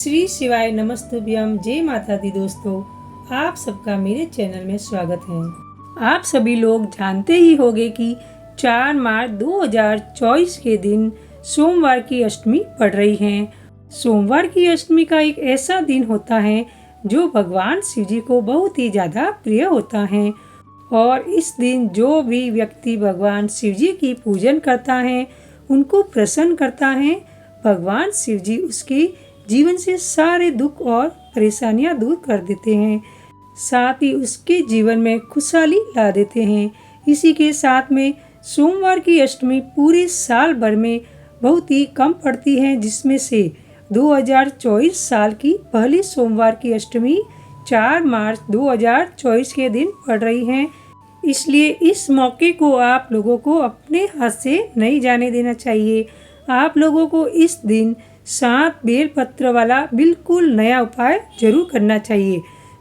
श्री शिवाय नमस्तुभ्यम। जय माता दी। दोस्तों, आप सबका मेरे चैनल में स्वागत है। आप सभी लोग जानते ही होंगे कि 4 मार्च 2024 के दिन सोमवार की अष्टमी पड़ रही है। सोमवार की अष्टमी का एक ऐसा दिन होता है जो भगवान शिव जी को बहुत ही ज्यादा प्रिय होता है और इस दिन जो भी व्यक्ति भगवान शिव जी की पूजन करता है, उनको प्रसन्न करता है, भगवान शिव जी उसके जीवन से सारे दुख और परेशानियां दूर कर देते हैं, साथ ही उसके जीवन में खुशहाली ला देते हैं। इसी के साथ में सोमवार की अष्टमी पूरे साल भर में बहुत ही कम पड़ती है, जिसमें से 2024 साल की पहली सोमवार की अष्टमी 4 मार्च 2024 के दिन पड़ रही है। इसलिए इस मौके को आप लोगों को अपने हाथ से नहीं जाने देना चाहिए। आप लोगों को इस दिन 7 बेलपत्र वाला बिल्कुल नया उपाय जरूर करना चाहिए,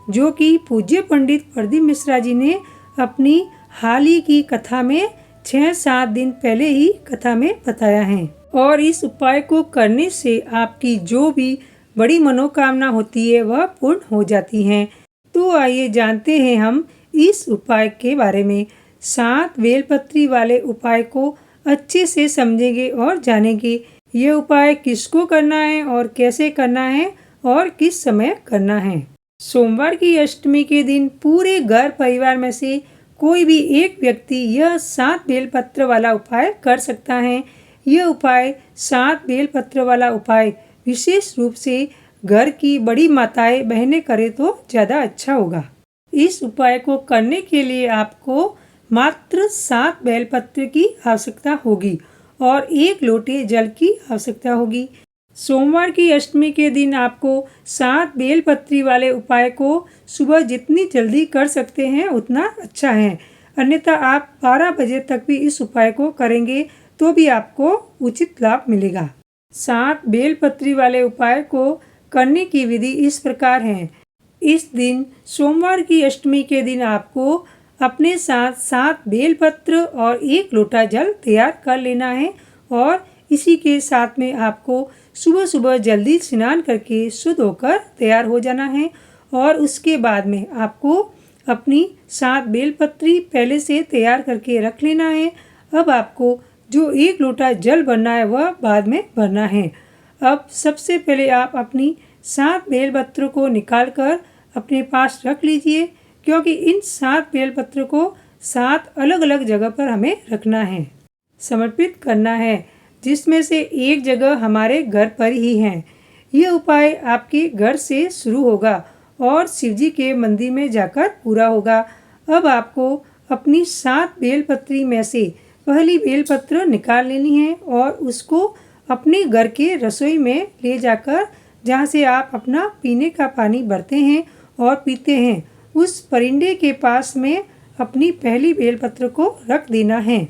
जो कि पूज्य पंडित प्रदीप मिश्रा जी ने अपनी हाल ही की कथा में 6-7 दिन पहले ही कथा में बताया है। और इस उपाय को करने से आपकी जो भी बड़ी मनोकामना होती है वह पूर्ण हो जाती है। तो आइए जानते हैं हम इस उपाय के बारे में। 7 बेलपत्री वाले उपाय को अच्छे से समझेंगे और जानेंगे। ये उपाय किसको करना है और कैसे करना है और किस समय करना है। सोमवार की अष्टमी के दिन पूरे घर परिवार में से कोई भी एक व्यक्ति यह 7 बेलपत्र वाला उपाय कर सकता है। यह उपाय 7 बेलपत्र वाला उपाय विशेष रूप से घर की बड़ी माताएं बहनें करें तो ज़्यादा अच्छा होगा। इस उपाय को करने के लिए आपको मात्र 7 बेलपत्र की आवश्यकता होगी और 1 लोटे जल की आवश्यकता होगी। सोमवार की अष्टमी के दिन आपको 7 बेलपत्री वाले उपाय को सुबह जितनी जल्दी कर सकते हैं उतना अच्छा है, अन्यथा आप 12 बजे तक भी इस उपाय को करेंगे तो भी आपको उचित लाभ मिलेगा। 7 बेलपत्री वाले उपाय को करने की विधि इस प्रकार है। इस दिन सोमवार की अष्टमी के दिन आपको अपने साथ 7 बेलपत्र और 1 लोटा जल तैयार कर लेना है और इसी के साथ में आपको सुबह सुबह जल्दी स्नान करके शुद्ध होकर तैयार हो जाना है और उसके बाद में आपको अपनी 7 बेलपत्री पहले से तैयार करके रख लेना है। अब आपको जो 1 लोटा जल भरना है वह बाद में भरना है। अब सबसे पहले आप अपनी 7 बेलपत्र को निकाल कर अपने पास रख लीजिए, क्योंकि इन 7 बेलपत्र को 7 अलग अलग जगह पर हमें रखना है, समर्पित करना है, जिसमें से एक जगह हमारे घर पर ही है। यह उपाय आपके घर से शुरू होगा और शिव जी के मंदिर में जाकर पूरा होगा। अब आपको अपनी 7 बेलपत्री में से पहली बेलपत्र निकाल लेनी है और उसको अपने घर के रसोई में ले जाकर, जहाँ से आप अपना पीने का पानी भरते हैं और पीते हैं, उस परिंदे के पास में अपनी पहली बेलपत्र को रख देना है।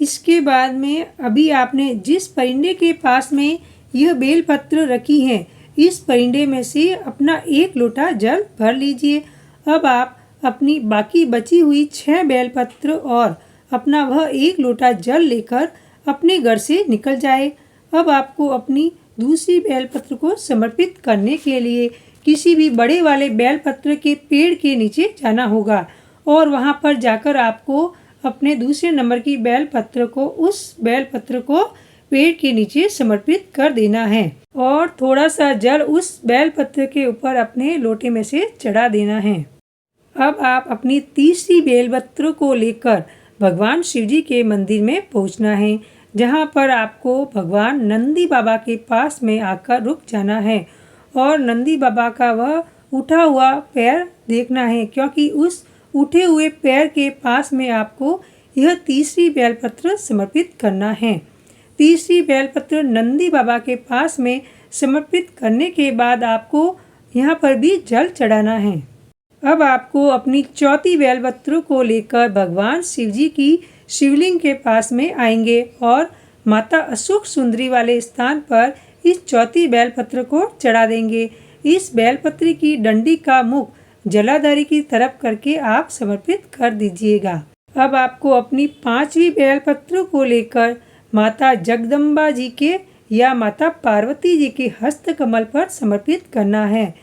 इसके बाद में अभी आपने जिस परिंदे के पास में यह बेलपत्र रखी है, इस परिंदे में से अपना 1 लोटा जल भर लीजिए। अब आप अपनी बाकी बची हुई 6 बेलपत्र और अपना वह 1 लोटा जल लेकर अपने घर से निकल जाए। अब आपको अपनी दूसरी बेलपत्र को समर्पित करने के लिए किसी भी बड़े वाले बेलपत्र के पेड़ के नीचे जाना होगा और वहां पर जाकर आपको अपने दूसरे नंबर की बेलपत्र को, उस बेलपत्र को पेड़ के नीचे समर्पित कर देना है और थोड़ा सा जल उस बेलपत्र के ऊपर अपने लोटे में से चढ़ा देना है। अब आप अपनी तीसरी बेलपत्र को लेकर भगवान शिव जी के मंदिर में पहुंचना है, जहां पर आपको भगवान नंदी बाबा के पास में आकर रुक जाना है और नंदी बाबा का वह उठा हुआ पैर देखना है, क्योंकि उस उठे हुए पैर के पास में आपको यह तीसरी बेलपत्र समर्पित करना है। तीसरी बेलपत्र नंदी बाबा के पास में समर्पित करने के बाद आपको यहाँ पर भी जल चढ़ाना है। अब आपको अपनी चौथी बेलपत्र को लेकर भगवान शिव जी की शिवलिंग के पास में आएंगे और माता अशोक सुंदरी वाले स्थान पर इस चौथी बेलपत्र को चढ़ा देंगे। इस बेलपत्र की डंडी का मुख जलाधारी की तरफ करके आप समर्पित कर दीजिएगा। अब आपको अपनी 5वीं बेलपत्र को लेकर माता जगदम्बा जी के या माता पार्वती जी के हस्त कमल पर समर्पित करना है।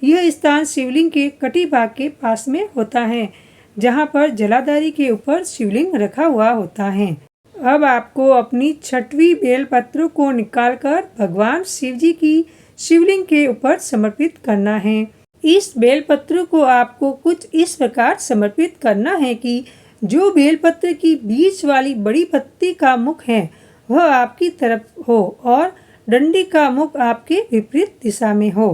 यह स्थान शिवलिंग के कटी भाग के पास में होता है, जहां पर जलाधारी के ऊपर शिवलिंग रखा हुआ होता है। अब आपको अपनी 6वीं बेलपत्र को निकालकर भगवान शिव जी की शिवलिंग के ऊपर समर्पित करना है। इस बेलपत्र को आपको कुछ इस प्रकार समर्पित करना है कि जो बेलपत्र की बीच वाली बड़ी पत्ती का मुख है वह आपकी तरफ हो और डंडी का मुख आपके विपरीत दिशा में हो।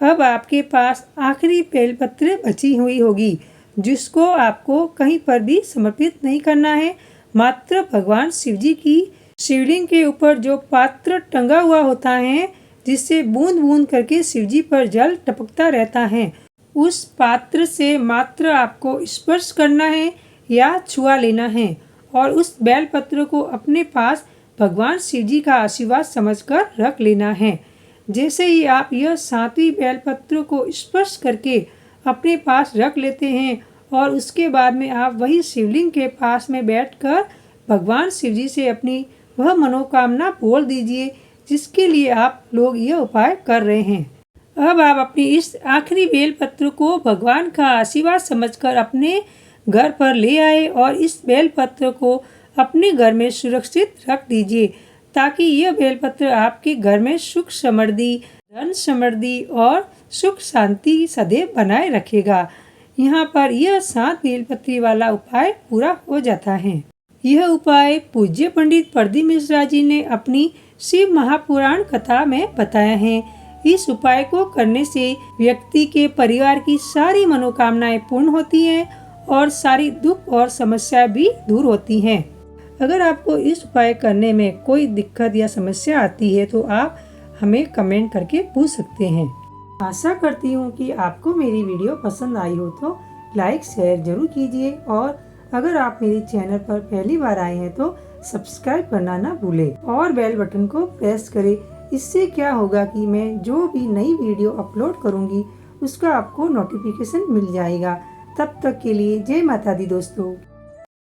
अब आपके पास आखिरी बेलपत्र बची हुई होगी, जिसको आपको कहीं पर भी समर्पित नहीं करना है, मात्र भगवान शिव जी की शिवलिंग के ऊपर जो पात्र टंगा हुआ होता है, जिससे बूंद बूंद करके शिव जी पर जल टपकता रहता है, उस पात्र से मात्र आपको स्पर्श करना है या छुआ लेना है और उस बेलपत्र को अपने पास भगवान शिव जी का आशीर्वाद समझकर रख लेना है। जैसे ही आप यह 7वीं बेलपत्र को स्पर्श करके अपने पास रख लेते हैं और उसके बाद में आप वही शिवलिंग के पास में बैठकर भगवान शिव जी से अपनी वह मनोकामना बोल दीजिए जिसके लिए आप लोग यह उपाय कर रहे हैं। अब आप अपनी इस आखिरी बेलपत्र को भगवान का आशीर्वाद समझकर अपने घर पर ले आए और इस बेलपत्र को अपने घर में सुरक्षित रख दीजिए, ताकि यह बेलपत्र आपके घर में सुख समृद्धि, धन समृद्धि और सुख शांति सदैव बनाए रखेगा। यहाँ पर यह 7 बेलपत्री वाला उपाय पूरा हो जाता है। यह उपाय पूज्य पंडित प्रदीप मिश्रा जी ने अपनी शिव महापुराण कथा में बताया है। इस उपाय को करने से व्यक्ति के परिवार की सारी मनोकामनाएं पूर्ण होती हैं और सारी दुख और समस्या भी दूर होती हैं। अगर आपको इस उपाय करने में कोई दिक्कत या समस्या आती है तो आप हमें कमेंट करके पूछ सकते हैं। आशा करती हूँ कि आपको मेरी वीडियो पसंद आई हो तो लाइक शेयर जरूर कीजिए और अगर आप मेरे चैनल पर पहली बार आए हैं तो सब्सक्राइब करना ना भूलें और बेल बटन को प्रेस करें। इससे क्या होगा कि मैं जो भी नई वीडियो अपलोड करूँगी उसका आपको नोटिफिकेशन मिल जाएगा। तब तक के लिए जय माता दी दोस्तों।